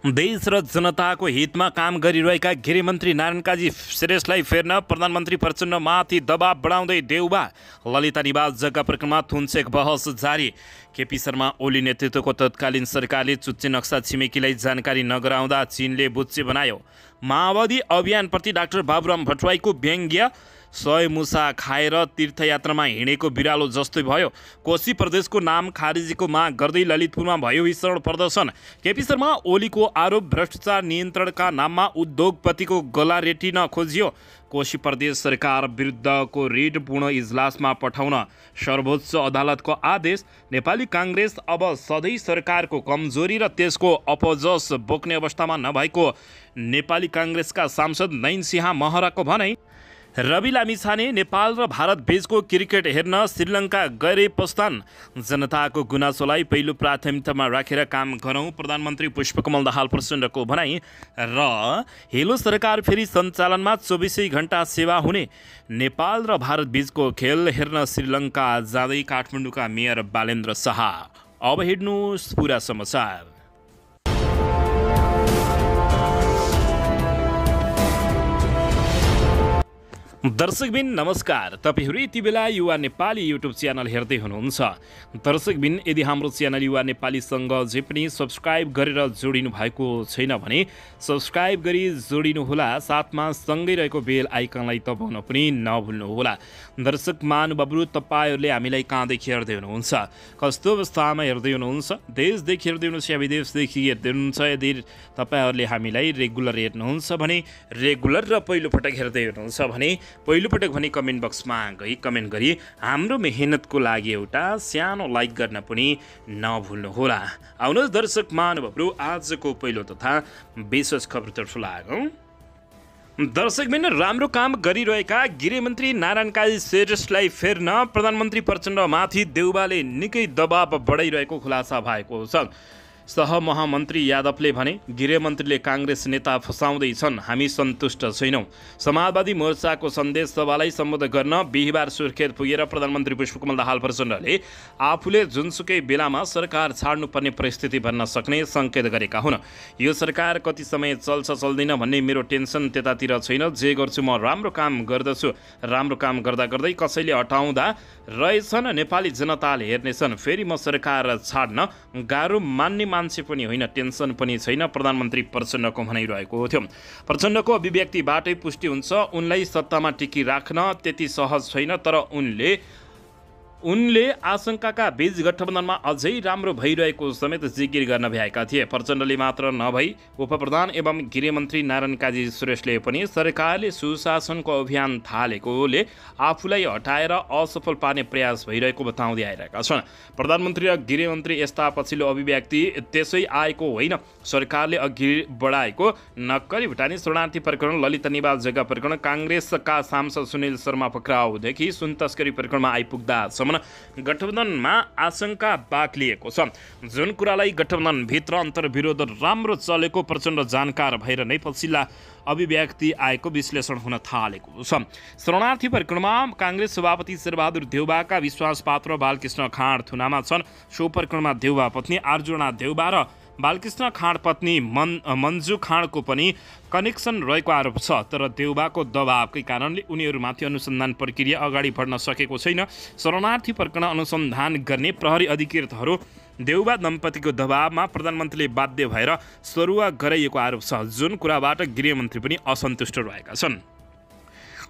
देश र जनताको हितमा काम गरिरहेका गृहमन्त्री नारायण काजी श्रेष्ठलाई फेर्न प्रधानमन्त्री प्रचण्डमाथि दबाव बढाउँदै देउबा ललिता निवास जग्गा प्रकरणमा थुनचेक बहस जारी। केपी शर्मा ओली नेतृत्वको तत्कालीन सरकारले चुच्चे नक्सा छिमेकीलाई जानकारी नगराउँदा चीनले बुच्चे बनायो। माओवादी अभियानप्रति डाक्टर बाबुराम भट्टराईको व्यङ्ग्य। 100 मुसा खाएर तीर्थयात्रामा हिँडेको बिरालो जस्तै भयो। कोशी प्रदेशको नाम खारेजीको माग गर्दै ललितपुरमा भयो विस्तरण प्रदर्शन। केपी शर्मा ओलीको आरोप भ्रष्टाचार नियन्त्रणका नाममा उद्योगपतिको गला रेटिन खोजियो। कोशी प्रदेश सरकार विरुद्धको रिट पूर्ण इजलासमा पठाउन सर्वोच्च अदालतको आदेश। नेपाली काङ्ग्रेस अब सधैँ सरकारको कमजोरी र त्यसको अपजस बोक्ने अवस्थामा नभएको नेपाली काङ्ग्रेसका सांसद नयन सिंह महराको भनाइ। रवि लामिछाने नेपाल र भारत बीचको क्रिकेट हेर्न श्रीलङ्का गए प्रस्थान। जनताको गुनासोलाई पहिलो प्राथमिकतामा राखेर काम गरौँ, प्रधानमन्त्री पुष्पकमल दाहाल प्रचण्डको भनाइ। र हेलो सरकार फेरि सञ्चालनमा 24 घण्टा सेवा हुने। नेपाल र भारत बीचको खेल हेर्न श्रीलङ्का जाँदै काठमाडौँका मेयर बालेन्द्र शाह। अब हेर्नुहोस् पुरा समाचार। दर्शकबिन नमस्कार, तपाईहरू यति बेला युवा नेपाली युट्युब च्यानल हेर्दै हुनुहुन्छ। दर्शकबिन, यदि हाम्रो च्यानल युवा नेपालीसँग जे पनि सब्सक्राइब गरेर जोडिनु भएको छैन भने सब्सक्राइब गरी जोडिनुहोला, साथमा सँगै रहेको बेल आइकनलाई दबाउन पनि नभुल्नुहोला। दर्शक महानुभावहरू, तपाईँहरूले हामीलाई कहाँदेखि हेर्दै हुनुहुन्छ, कस्तो अवस्थामा हेर्दै हुनुहुन्छ, देशदेखि हेर्दै हुनुहुन्छ या विदेशदेखि हेर्दै हुनुहुन्छ? यदि तपाईँहरूले हामीलाई रेगुलर हेर्नुहुन्छ भने रेगुलर र पहिलोपटक हेर्दै हुनुहुन्छ भने पहिलोपटक भने कमेन्ट बक्समा गई कमेन्ट गरी हाम्रो मेहनतको लागि एउटा सानो लाइक गर्न पनि नभुल्नुहोला। आउनुहोस् दर्शक महानुभावहरू, आजको पहिलो तथा विशेष खबरतर्फ लागौँ। दर्शकबिन, राम्रो काम गरिरहेका गृहमन्त्री नारायण काजी श्रेष्ठलाई फेर्न प्रधानमन्त्री प्रचण्डमाथि देउबाले निकै दबाव बढाइरहेको खुलासा भएको छ। सहमहामन्त्री यादवले भने, गृहमन्त्रीले काङ्ग्रेस नेता फसाउँदैछन्, हामी सन्तुष्ट छैनौँ। समाजवादी मोर्चाको सन्देश सभालाई सम्बोधन गर्न बिहिबार सुर्खेत पुगेर प्रधानमन्त्री पुष्पकमल दाहाल प्रचण्डले आफूले जुनसुकै बेलामा सरकार छाड्नुपर्ने परिस्थिति बन्न सक्ने सङ्केत गरेका हुन्। यो सरकार कति समय चल्छ चल्दैन भन्ने मेरो टेन्सन त्यतातिर छैन। जे गर्छु म राम्रो काम गर्दछु। राम्रो काम गर्दा गर्दै कसैले हटाउँदा रहेछन्, नेपाली जनताले हेर्नेछन्। फेरि म सरकार छाड्न गाह्रो मान्ने मान्छे पनि होइन, टेन्सन पनि छैन, प्रधानमन्त्री प्रचण्डको भनाइरहेको थियो। प्रचण्डको अभिव्यक्तिबाटै पुष्टि हुन्छ, उनलाई सत्तामा टिकिराख्न त्यति सहज छैन, तर उनले आशंकाका बीच गठबन्धनमा अझै राम्रो भइरहेको समेत जिकिर गर्न भ्याएका थिए। प्रचण्डले मात्र नभई उपप्रधान एवं गृहमन्त्री नारायण काजी श्रेष्ठले पनि सरकारले सुशासनको अभियान थालेकोले आफूलाई हटाएर असफल पार्ने प्रयास भइरहेको बताउँदै आइरहेका छन्। प्रधानमन्त्री र गृहमन्त्री यस्ता पछिल्लो अभिव्यक्ति त्यसै आएको होइन, सरकारले अघि बढाएको नक्कली भुटानी शरणार्थी प्रकरण, ललिता निवास जग्गा प्रकरण, काङ्ग्रेसका सांसद सुनिल शर्मा पक्राउदेखि सुन तस्करी प्रकरणमा आइपुग्दासम्म गठबन्धनमा आशंका बाक्लिएको छ। जुन कुरालाई गठबन्धनभित्र अन्तर्विरोध राम्रो चलेको प्रचण्ड जानकार भएर नै पछिल्ला अभिव्यक्ति आएको विश्लेषण हुन थालेको छ। शरणार्थी प्रकरणमा काङ्ग्रेस सभापति शेरबहादुर देउबाका विश्वासपात्र बालकृष्ण खाँड थुनामा छन्। सो प्रकरणमा देउबा पत्नी अर्जुना देउबा र बालकृष्ण खाँड पत्नी मन्जु खाँडको पनि कनेक्सन रहेको आरोप छ, तर देउबाको दबावकै कारणले उनीहरूमाथि अनुसन्धान प्रक्रिया अगाडि बढ्न सकेको छैन। शरणार्थी प्रकरण अनुसन्धान गर्ने प्रहरी अधिकृतहरू देउबा दम्पतिको दबावमा प्रधानमन्त्रीले बाध्य भएर सरुवा गराइएको आरोप छ, जुन कुराबाट गृहमन्त्री पनि असन्तुष्ट रहेका छन्।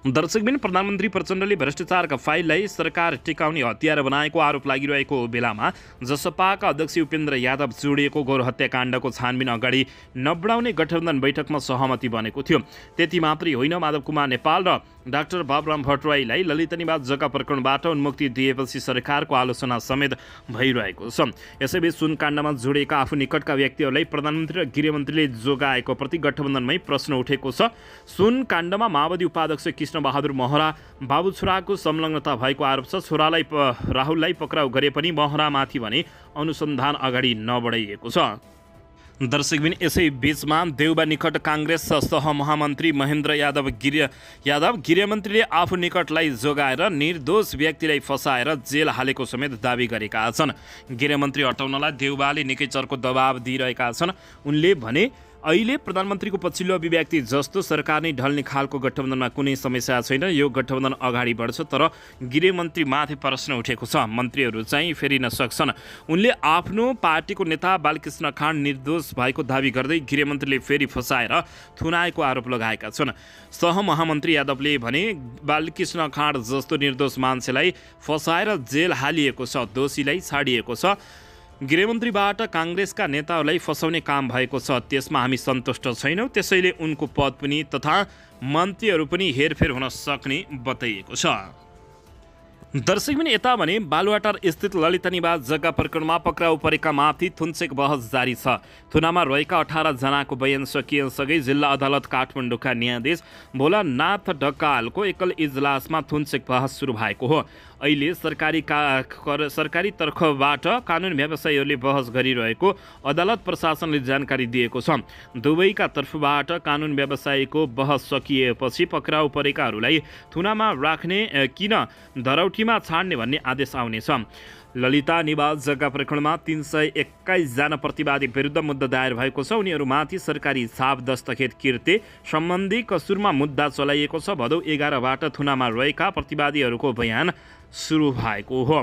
दर्शकबिन, प्रधानमन्त्री प्रचण्डले भ्रष्टाचारका फाइललाई सरकार टिकाउने हतियार बनाएको आरोप लागिरहेको बेलामा जसपाका अध्यक्ष उपेन्द्र यादव जोडिएको गौर हत्याकाण्डको छानबिन अगाडि नबढाउने गठबन्धन बैठकमा सहमति बनेको थियो। त्यति मात्रै होइन, माधव कुमार नेपाल र डाक्टर बाबुराम भट्टराईलाई ललिता निवास जग्गा प्रकरणबाट उन्मुक्ति दिएपछि सरकारको आलोचना समेत भइरहेको छ। यसैबीच सुन काण्डमा जोडिएका आफू निकटका व्यक्तिहरूलाई प्रधानमन्त्री र गृहमन्त्रीले जोगाएको प्रति गठबन्धनमै प्रश्न उठेको छ। सुन काण्डमा माओवादी उपाध्यक्ष कृष्णबहादुर महरा बाबु छोराको संलग्नता भएको आरोप छ। छोरालाई राहुललाई पक्राउ गरे पनि महरामाथि भने अनुसन्धान अगाडि नबढाइएको छ। दर्शकबिन यसै बीचमा देउबा निकट काङ्ग्रेस सहमहामन्त्री महेन्द्र यादव गृहमन्त्रीले आफू निकटलाई जोगाएर निर्दोष व्यक्तिलाई फसाएर जेल हालेको समेत दावी गरेका छन्। गृहमन्त्री हटाउनलाई देउबाले निकै चर्को दबाब दिइरहेका छन्। उनले भने अहिले प्रधानमन्त्रीको पछिल्लो अभिव्यक्ति जस्तो सरकार नै ढल्ने खालको गठबन्धनमा कुनै समस्या छैन, यो गठबन्धन अगाडि बढ्छ, तर गृहमन्त्री माथि प्रश्न उठेको छ, मन्त्रीहरू चाहिँ फेरिन सक्छन्। उनले आफ्नो पार्टीको नेता बालकृष्ण खाँड निर्दोष भएको दावी गर्दै गृहमन्त्रीले फेरि फसाएर थुनाएको आरोप लगाएका छन्। सहमहामन्त्री यादवले भने बालकृष्ण खाँड जस्तो निर्दोष मान्छेलाई फसाएर जेल हालिएको छ, दोषीलाई छाडिएको छ। गृहमन्त्रीबाट काङ्ग्रेसका नेताहरूलाई फसाउने काम भएको छ, त्यसमा हामी सन्तुष्ट छैनौँ। त्यसैले उनको पद पनि तथा मन्त्रीहरू पनि हेरफेर हुन सक्ने बताइएको छ। दर्शकबिन यता भने बालुवाटार स्थित ललिता निवास जग्गा प्रकरणमा पक्राउ परेका माथि थुन्चेक बहस जारी छ। थुनामा रहेका 18 जनाको बयान सकिएसँगै जिल्ला अदालत काठमाडौँका न्यायाधीश भोलानाथ ढकालको एकल इजलासमा थुन्चेक बहस सुरु भएको हो। अहिले सरकारी तर्फबाट कानुन व्यवसायीहरूले बहस गरिरहेको अदालत प्रशासनले जानकारी दिएको छ। दुवैका तर्फबाट कानुन व्यवसायीको बहस सकिएपछि पक्राउ परेकाहरूलाई थुनामा राख्ने किन धरौटीमा छाड्ने भन्ने आदेश आउनेछ। ललिता निवास जग्गा प्रकरणमा 321 जना प्रतिवादी विरुद्ध मुद्दा दायर भएको छ। उनीहरूमाथि सरकारी छाप दस्तखेत किर्ते सम्बन्धी कसुरमा मुद्दा चलाइएको छ। भदौ 11बाट थुनामा रहेका प्रतिवादीहरूको बयान सुरु भएको हो।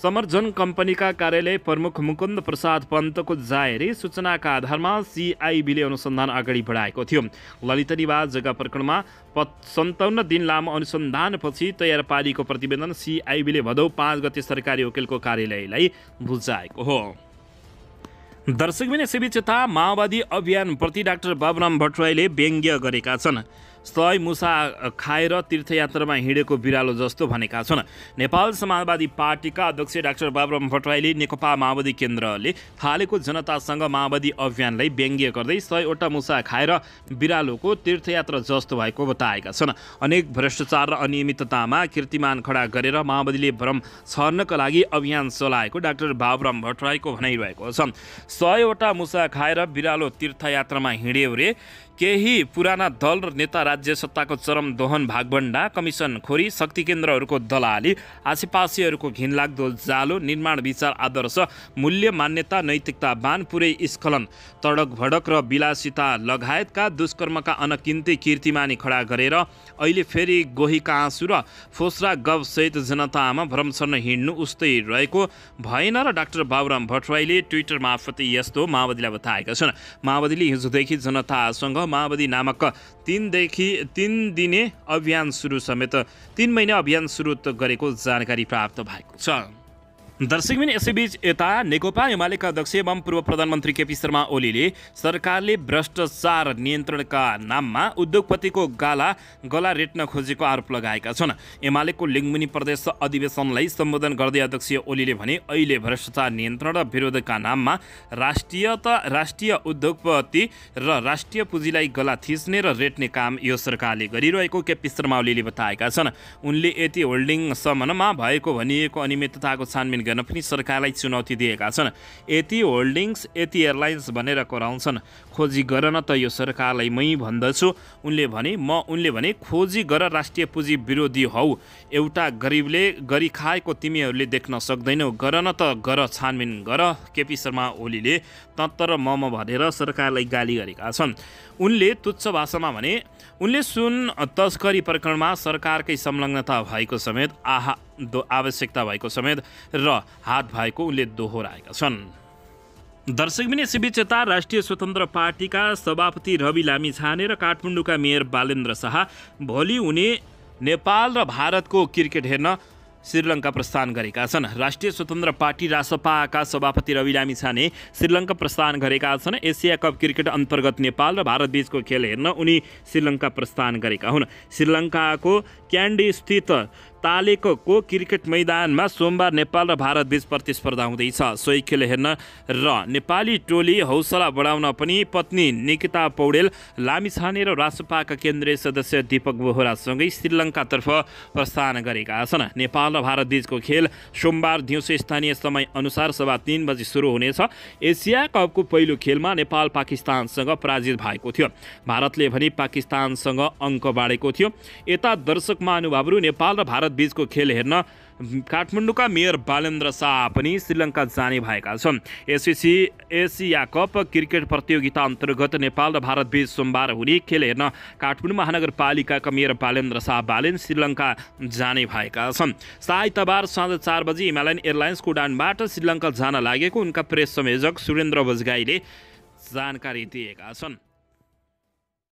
समर्जन कम्पनीका कार्यालय प्रमुख मुकुन्द प्रसाद पन्तको जाहेरी सूचनाका आधारमा सिआइबीले अनुसन्धान अगाडि बढाएको थियो। ललिता निवास जग्गा प्रकरणमा 57 दिन लामो अनुसन्धानपछि तयार पारिएको प्रतिवेदन सिआइबीले भदौ 5 गते सरकारी वकिलको कार्यालयलाई बुझाएको हो। दर्शकबिन यसैबीच यता माओवादी अभियानप्रति डाक्टर बाबुराम भट्टराईले व्यङ्ग्य गरेका छन्। 100 मुसा खाएर तीर्थयात्रामा हिँडेको बिरालो जस्तो भनेका छन्। नेपाल समाजवादी पार्टीका अध्यक्ष डाक्टर बाबुराम भट्टराईले नेकपा माओवादी केन्द्रले थालेको जनतासँग माओवादी अभियानलाई व्यङ्ग्य गर्दै 100वटा मुसा खाएर बिरालोको तीर्थयात्रा जस्तो भएको बताएका छन्। अनेक भ्रष्टाचार र अनियमिततामा कीर्तिमान खडा गरेर माओवादीले भ्रम छर्नका लागि अभियान चलाएको डाक्टर बाबुराम भट्टराईको भनाइरहेको छ। 100वटा मुसा खाएर बिरालो तीर्थयात्रामा हिँड्यो रे। केही पुराना दल र नेता राज्य सत्ताको चरम दोहन भागभण्डा कमिसनखोरी शक्ति केन्द्रहरूको दलाली आसेपासेहरूको घिनलाग्दो जालो निर्माण विचार आदर्श मूल्य मान्यता नैतिकतावान पुरै स्खलन तडक भडक र विलासिता लगायतका दुष्कर्मका अनकिन्ती कीर्तिमानी खडा गरेर अहिले फेरि गोहीका आँसु र फोस्रा गफसहित जनतामा भ्रम छर्न हिँड्नु उस्तै रहेको भएन र डाक्टर बाबुराम भट्टराईले ट्विटर मार्फत यस्तो माओवादीलाई बताएका छन्। माओवादीले हिजोदेखि जनतासँग माओवादी नामक 3 दिने अभियान सुरु समेत 3 महिना अभियान सुरु गरेको जानकारी प्राप्त भएको छ। दर्शकबिन यसैबीच यता नेकपा एमालेका अध्यक्ष एवं पूर्व प्रधानमन्त्री केपी शर्मा ओलीले सरकारले भ्रष्टाचार नियन्त्रणका नाममा उद्योगपतिको गला रेट्न खोजेको आरोप लगाएका छन्। एमालेको लिङ्गमुनी प्रदेश अधिवेशनलाई सम्बोधन गर्दै अध्यक्ष ओलीले भने अहिले भ्रष्टाचार नियन्त्रण र विरोधका नाममा राष्ट्रिय उद्योगपति र राष्ट्रिय पुँजीलाई गला थिच्ने र रेट्ने काम यो सरकारले गरिरहेको केपी शर्मा ओलीले बताएका छन्। उनले यति होल्डिङ सम्मानमा भएको भनिएको अनियमितताको छानबिन गर्न पनि सरकारलाई चुनौती दिएका छन्। यति होल्डिङ्स यति एयरलाइन्स भनेर कराउँछन्, खोजी गर न त यो सरकारलाई मै भन्दछु। उनले भने खोजी गर, राष्ट्रिय पुँजी विरोधी हौ, एउटा गरिबले गरी खाएको तिमीहरूले देख्न सक्दैनौ, गर न त गर, छानबिन गर। केपी शर्मा ओलीले तत्तर मम भनेर सरकारलाई गाली गरेका छन्। उनले तुच्छ भाषामा भने उनले सुन तस्करी प्रकरणमा सरकारकै संलग्नता भएको समेत आवश्यकता भएको समेत र हात भएको उनले दोहोऱ्याएका छन्। दर्शकबिन यसैबीच यता राष्ट्रिय स्वतन्त्र पार्टीका सभापति रवि लामिछाने र काठमाडौँका मेयर बालेन्द्र शाह भोलि हुने नेपाल र भारतको क्रिकेट हेर्न श्रीलङ्का प्रस्थान गरेका छन्। राष्ट्रिय स्वतन्त्र पार्टी रासपाका सभापति रवि लामिछाने श्रीलङ्का प्रस्थान गरेका छन्। एसिया कप क्रिकेट अन्तर्गत नेपाल र भारत बीचको खेल हेर्न उनी श्रीलङ्का प्रस्थान गरेका हुन्। श्रीलङ्काको क्यान्डी स्थित तालेको क्रिकेट मैदानमा सोमबार नेपाल र भारत बीच प्रतिस्पर्धा हुँदैछ। सोही खेल हेर्न र नेपाली टोली हौसला बढाउन पनि पत्नी निकिता पौडेल, लामिछाने र रासपाका केन्द्रीय सदस्य दीपक बोहरासँगै श्रीलङ्कातर्फ प्रस्थान गरेका छन्। नेपाल र भारत बीचको खेल सोमबार दिउँसो स्थानीय समय अनुसार 3:15 बजे सुरु हुनेछ। एसिया कपको पहिलो खेलमा नेपाल पाकिस्तानसँग पराजित भएको थियो। भारतले भने पाकिस्तानसँग अङ्क बाँडेको थियो। यता दर्शक महानुभावहरू नेपाल र भारत बीचको खेल हेर्न काठमाडौँका मेयर बालेन्द्र शाह पनि श्रीलङ्का जाने भएका छन्। एससीसी एसिया कप क्रिकेट प्रतियोगिता अन्तर्गत नेपाल र भारत बीच सोमबार हुने खेल हेर्न काठमाडौँ महानगरपालिकाका मेयर बालेन्द्र शाह श्रीलङ्का जाने भएका छन्। आइतबार साँझ 4 बजे हिमालयन एयरलाइन्सको उडानबाट श्रीलङ्का जान लागेको उनका प्रेस संयोजक सुरेन्द्र बजगाईले जानकारी दिएका छन्।